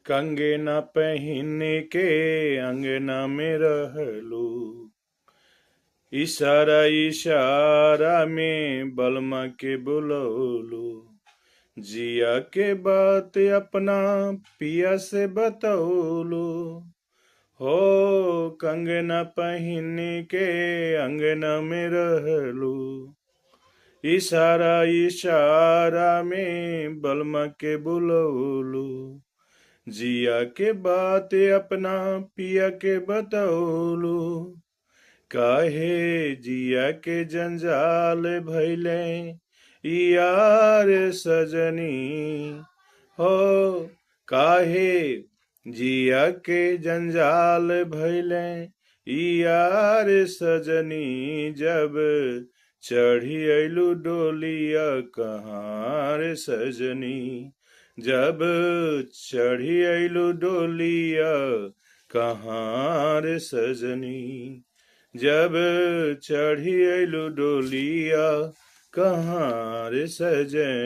कंगना पहिन के अंगना में रहलू। इशारा इशारा में बलमा के बुलौलू। जिया के बात अपना पिया से बतौलू। हो कंगना पहिन के अंगना में रहलू। इशारा इशारा में बलमा के बुलौलू। जिया के बात अपना पिया के बतौलू। काहे जिया के जंजाल भैले यार सजनी। हो काहे जिया के जंजाल भैले यार सजनी। जब चढ़ी अइलू डोलिया कहाँ रे सजनी। जब चढ़ी अइलू डोलिया कहाँ रे सजनी। जब चढ़ी अइलू डोलिया कहाँ रे सजनी।